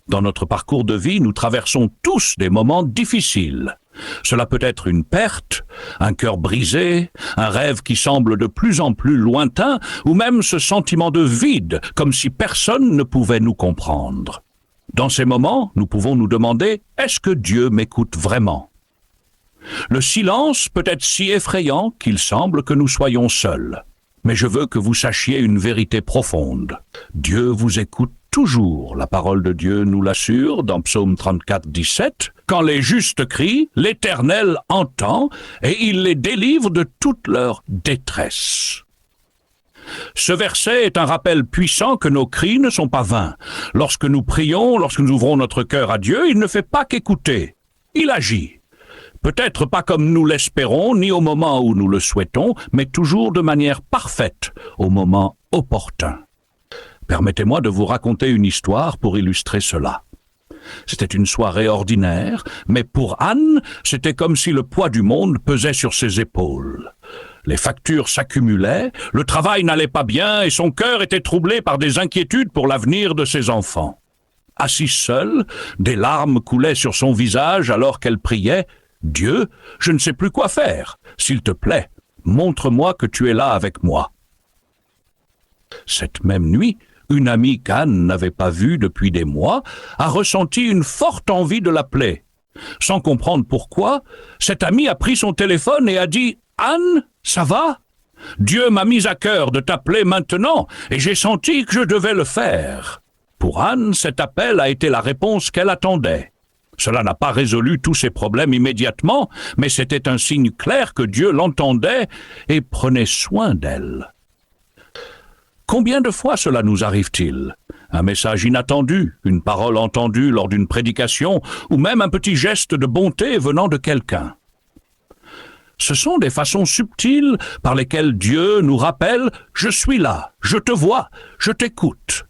Dans notre parcours de vie, nous traversons tous des moments difficiles. Cela peut être une perte, un cœur brisé, un rêve qui semble de plus en plus lointain, ou même ce sentiment de vide, comme si personne ne pouvait nous comprendre. Dans ces moments, nous pouvons nous demander, est-ce que Dieu m'écoute vraiment ? Le silence peut être si effrayant qu'il semble que nous soyons seuls. Mais je veux que vous sachiez une vérité profonde. Dieu vous écoute toujours. La parole de Dieu nous l'assure dans Psaume 34, 17. Quand les justes crient, l'Éternel entend et il les délivre de toute leur détresse. Ce verset est un rappel puissant que nos cris ne sont pas vains. Lorsque nous prions, lorsque nous ouvrons notre cœur à Dieu, il ne fait pas qu'écouter. Il agit. Peut-être pas comme nous l'espérons, ni au moment où nous le souhaitons, mais toujours de manière parfaite, au moment opportun. Permettez-moi de vous raconter une histoire pour illustrer cela. C'était une soirée ordinaire, mais pour Anne, c'était comme si le poids du monde pesait sur ses épaules. Les factures s'accumulaient, le travail n'allait pas bien et son cœur était troublé par des inquiétudes pour l'avenir de ses enfants. Assise seule, des larmes coulaient sur son visage alors qu'elle priait « Dieu, je ne sais plus quoi faire. S'il te plaît, montre-moi que tu es là avec moi. » Cette même nuit, une amie qu'Anne n'avait pas vue depuis des mois a ressenti une forte envie de l'appeler. Sans comprendre pourquoi, cette amie a pris son téléphone et a dit « Anne, ça va ? Dieu m'a mis à cœur de t'appeler maintenant et j'ai senti que je devais le faire. » Pour Anne, cet appel a été la réponse qu'elle attendait. Cela n'a pas résolu tous ses problèmes immédiatement, mais c'était un signe clair que Dieu l'entendait et prenait soin d'elle. Combien de fois cela nous arrive-t-il ? Un message inattendu, une parole entendue lors d'une prédication, ou même un petit geste de bonté venant de quelqu'un. Ce sont des façons subtiles par lesquelles Dieu nous rappelle « Je suis là, je te vois, je t'écoute ».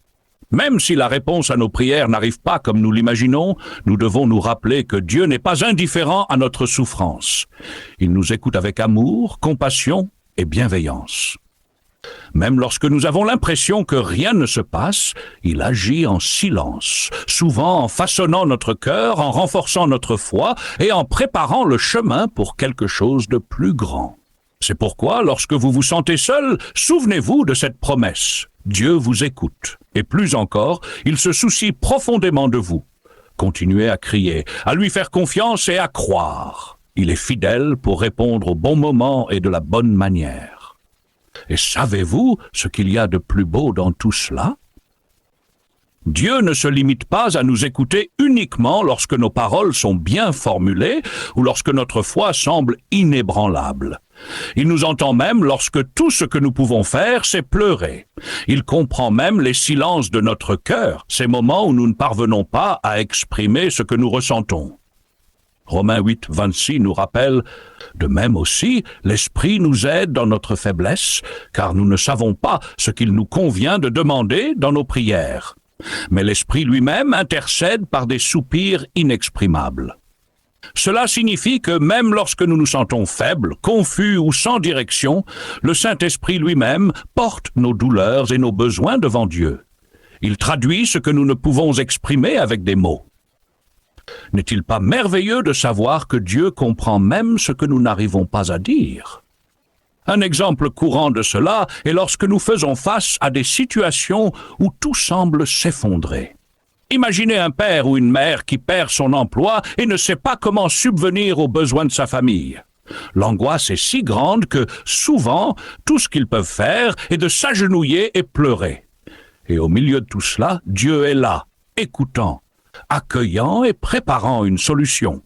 Même si la réponse à nos prières n'arrive pas comme nous l'imaginons, nous devons nous rappeler que Dieu n'est pas indifférent à notre souffrance. Il nous écoute avec amour, compassion et bienveillance. Même lorsque nous avons l'impression que rien ne se passe, il agit en silence, souvent en façonnant notre cœur, en renforçant notre foi et en préparant le chemin pour quelque chose de plus grand. C'est pourquoi, lorsque vous vous sentez seul, souvenez-vous de cette promesse. Dieu vous écoute, et plus encore, il se soucie profondément de vous. Continuez à crier, à lui faire confiance et à croire. Il est fidèle pour répondre au bon moment et de la bonne manière. Et savez-vous ce qu'il y a de plus beau dans tout cela ? Dieu ne se limite pas à nous écouter uniquement lorsque nos paroles sont bien formulées ou lorsque notre foi semble inébranlable. Il nous entend même lorsque tout ce que nous pouvons faire, c'est pleurer. Il comprend même les silences de notre cœur, ces moments où nous ne parvenons pas à exprimer ce que nous ressentons. Romains 8, 26 nous rappelle « De même aussi, l'Esprit nous aide dans notre faiblesse, car nous ne savons pas ce qu'il nous convient de demander dans nos prières. Mais l'Esprit lui-même intercède par des soupirs inexprimables. » Cela signifie que même lorsque nous nous sentons faibles, confus ou sans direction, le Saint-Esprit lui-même porte nos douleurs et nos besoins devant Dieu. Il traduit ce que nous ne pouvons exprimer avec des mots. N'est-il pas merveilleux de savoir que Dieu comprend même ce que nous n'arrivons pas à dire ? Un exemple courant de cela est lorsque nous faisons face à des situations où tout semble s'effondrer. Imaginez un père ou une mère qui perd son emploi et ne sait pas comment subvenir aux besoins de sa famille. L'angoisse est si grande que, souvent, tout ce qu'ils peuvent faire est de s'agenouiller et pleurer. Et au milieu de tout cela, Dieu est là, écoutant, accueillant et préparant une solution.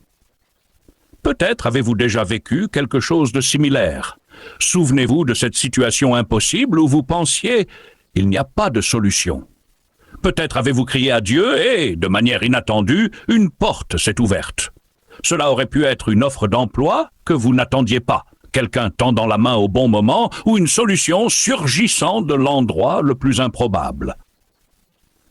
Peut-être avez-vous déjà vécu quelque chose de similaire. Souvenez-vous de cette situation impossible où vous pensiez « il n'y a pas de solution ». Peut-être avez-vous crié à Dieu et, de manière inattendue, une porte s'est ouverte. Cela aurait pu être une offre d'emploi que vous n'attendiez pas, quelqu'un tendant la main au bon moment ou une solution surgissant de l'endroit le plus improbable.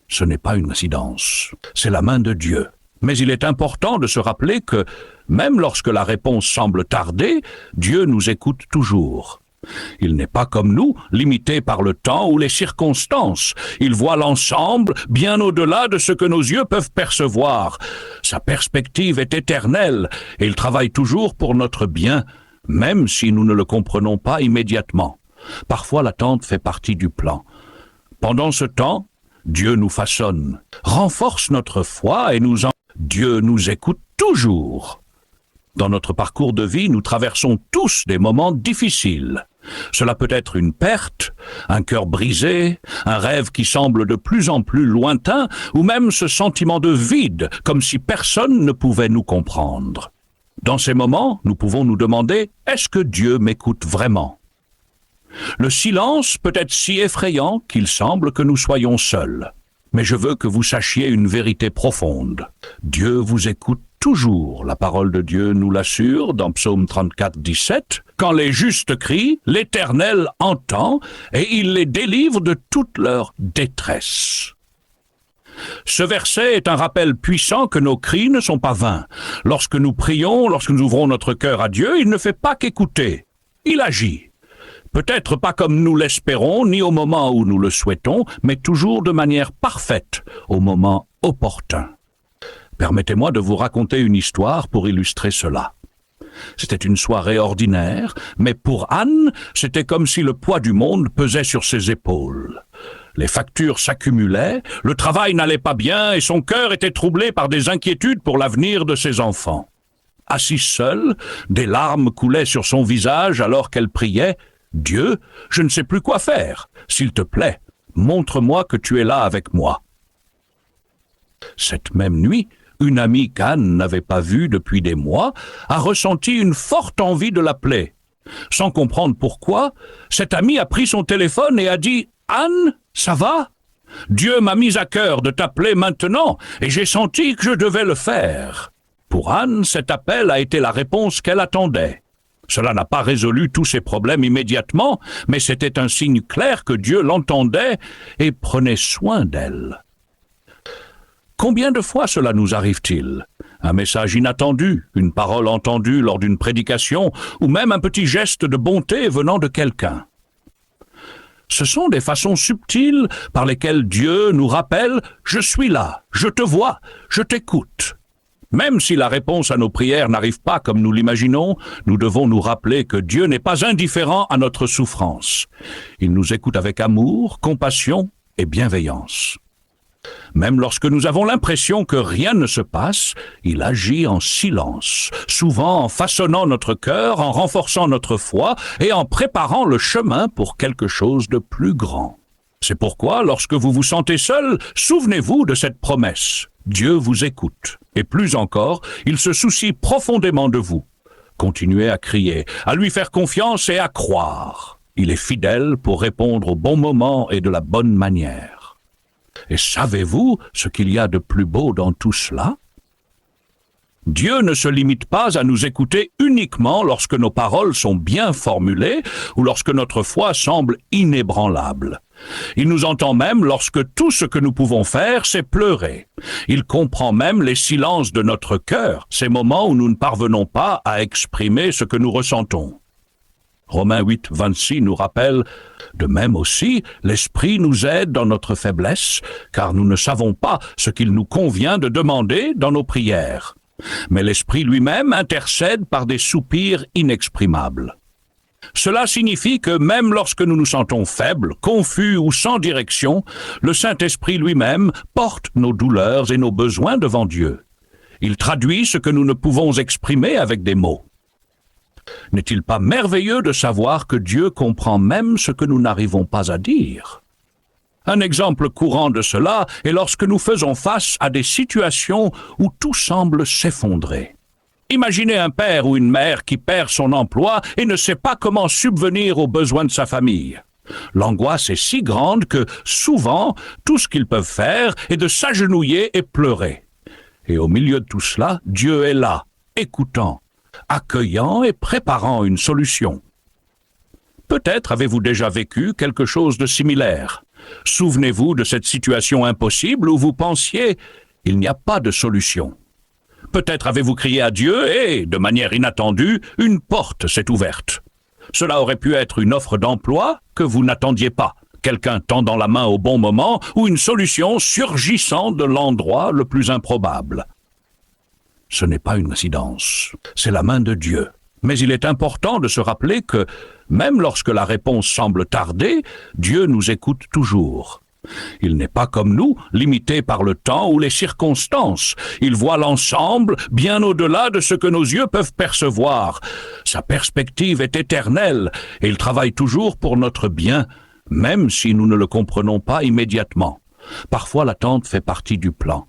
Ce n'est pas une coïncidence, c'est la main de Dieu. Mais il est important de se rappeler que, même lorsque la réponse semble tarder, Dieu nous écoute toujours. Il n'est pas comme nous, limité par le temps ou les circonstances. Il voit l'ensemble, bien au-delà de ce que nos yeux peuvent percevoir. Sa perspective est éternelle et il travaille toujours pour notre bien, même si nous ne le comprenons pas immédiatement. Parfois l'attente fait partie du plan. Pendant ce temps, Dieu nous façonne, renforce notre foi et Dieu nous écoute toujours. Dans notre parcours de vie, nous traversons tous des moments difficiles. Cela peut être une perte, un cœur brisé, un rêve qui semble de plus en plus lointain, ou même ce sentiment de vide, comme si personne ne pouvait nous comprendre. Dans ces moments, nous pouvons nous demander, est-ce que Dieu m'écoute vraiment ? Le silence peut être si effrayant qu'il semble que nous soyons seuls. Mais je veux que vous sachiez une vérité profonde. Dieu vous écoute toujours. La parole de Dieu nous l'assure dans Psaume 34, 17. Quand les justes crient, l'Éternel entend et il les délivre de toute leur détresse. Ce verset est un rappel puissant que nos cris ne sont pas vains. Lorsque nous prions, lorsque nous ouvrons notre cœur à Dieu, il ne fait pas qu'écouter. Il agit. Peut-être pas comme nous l'espérons, ni au moment où nous le souhaitons, mais toujours de manière parfaite, au moment opportun. Permettez-moi de vous raconter une histoire pour illustrer cela. C'était une soirée ordinaire, mais pour Anne, c'était comme si le poids du monde pesait sur ses épaules. Les factures s'accumulaient, le travail n'allait pas bien et son cœur était troublé par des inquiétudes pour l'avenir de ses enfants. Assise seule, des larmes coulaient sur son visage alors qu'elle priait « Dieu, je ne sais plus quoi faire. S'il te plaît, montre-moi que tu es là avec moi. » Cette même nuit, une amie qu'Anne n'avait pas vue depuis des mois a ressenti une forte envie de l'appeler. Sans comprendre pourquoi, cette amie a pris son téléphone et a dit « Anne, ça va ? Dieu m'a mis à cœur de t'appeler maintenant et j'ai senti que je devais le faire. » Pour Anne, cet appel a été la réponse qu'elle attendait. Cela n'a pas résolu tous ses problèmes immédiatement, mais c'était un signe clair que Dieu l'entendait et prenait soin d'elle. Combien de fois cela nous arrive-t-il ? Un message inattendu, une parole entendue lors d'une prédication, ou même un petit geste de bonté venant de quelqu'un. Ce sont des façons subtiles par lesquelles Dieu nous rappelle « Je suis là, je te vois, je t'écoute ». Même si la réponse à nos prières n'arrive pas comme nous l'imaginons, nous devons nous rappeler que Dieu n'est pas indifférent à notre souffrance. Il nous écoute avec amour, compassion et bienveillance. Même lorsque nous avons l'impression que rien ne se passe, il agit en silence, souvent en façonnant notre cœur, en renforçant notre foi et en préparant le chemin pour quelque chose de plus grand. C'est pourquoi, lorsque vous vous sentez seul, souvenez-vous de cette promesse. Dieu vous écoute. Et plus encore, il se soucie profondément de vous. Continuez à crier, à lui faire confiance et à croire. Il est fidèle pour répondre au bon moment et de la bonne manière. Et savez-vous ce qu'il y a de plus beau dans tout cela ? Dieu ne se limite pas à nous écouter uniquement lorsque nos paroles sont bien formulées ou lorsque notre foi semble inébranlable. Il nous entend même lorsque tout ce que nous pouvons faire, c'est pleurer. Il comprend même les silences de notre cœur, ces moments où nous ne parvenons pas à exprimer ce que nous ressentons. Romains 8, 26 nous rappelle « De même aussi, l'Esprit nous aide dans notre faiblesse, car nous ne savons pas ce qu'il nous convient de demander dans nos prières. Mais l'Esprit lui-même intercède par des soupirs inexprimables. » Cela signifie que même lorsque nous nous sentons faibles, confus ou sans direction, le Saint-Esprit lui-même porte nos douleurs et nos besoins devant Dieu. Il traduit ce que nous ne pouvons exprimer avec des mots. N'est-il pas merveilleux de savoir que Dieu comprend même ce que nous n'arrivons pas à dire ? Un exemple courant de cela est lorsque nous faisons face à des situations où tout semble s'effondrer. Imaginez un père ou une mère qui perd son emploi et ne sait pas comment subvenir aux besoins de sa famille. L'angoisse est si grande que, souvent, tout ce qu'ils peuvent faire est de s'agenouiller et pleurer. Et au milieu de tout cela, Dieu est là, écoutant, accueillant et préparant une solution. Peut-être avez-vous déjà vécu quelque chose de similaire. Souvenez-vous de cette situation impossible où vous pensiez « il n'y a pas de solution ». Peut-être avez-vous crié à Dieu et, de manière inattendue, une porte s'est ouverte. Cela aurait pu être une offre d'emploi que vous n'attendiez pas, quelqu'un tendant la main au bon moment ou une solution surgissant de l'endroit le plus improbable. Ce n'est pas une coïncidence, c'est la main de Dieu. Mais il est important de se rappeler que, même lorsque la réponse semble tarder, Dieu nous écoute toujours. Il n'est pas comme nous, limité par le temps ou les circonstances. Il voit l'ensemble, bien au-delà de ce que nos yeux peuvent percevoir. Sa perspective est éternelle et il travaille toujours pour notre bien, même si nous ne le comprenons pas immédiatement. Parfois, l'attente fait partie du plan.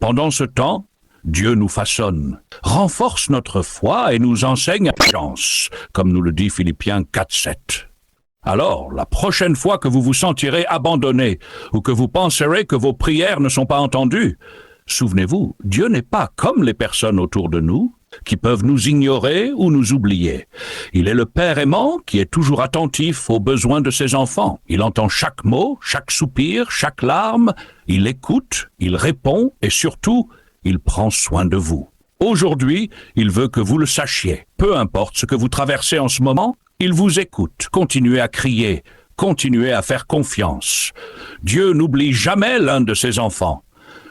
Pendant ce temps, Dieu nous façonne, renforce notre foi et nous enseigne la patience, comme nous le dit Philippiens 4:7. Alors, la prochaine fois que vous vous sentirez abandonné ou que vous penserez que vos prières ne sont pas entendues, souvenez-vous, Dieu n'est pas comme les personnes autour de nous qui peuvent nous ignorer ou nous oublier. Il est le Père aimant qui est toujours attentif aux besoins de ses enfants. Il entend chaque mot, chaque soupir, chaque larme. Il écoute, il répond et surtout, il prend soin de vous. Aujourd'hui, il veut que vous le sachiez. Peu importe ce que vous traversez en ce moment, il vous écoute. Continuez à crier, continuez à faire confiance. Dieu n'oublie jamais l'un de ses enfants.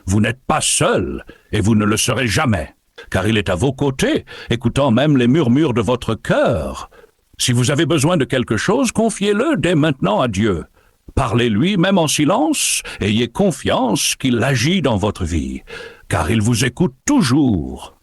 Vous n'êtes pas seul et vous ne le serez jamais, car il est à vos côtés, écoutant même les murmures de votre cœur. Si vous avez besoin de quelque chose, confiez-le dès maintenant à Dieu. Parlez-lui même en silence, ayez confiance qu'il agit dans votre vie, car il vous écoute toujours.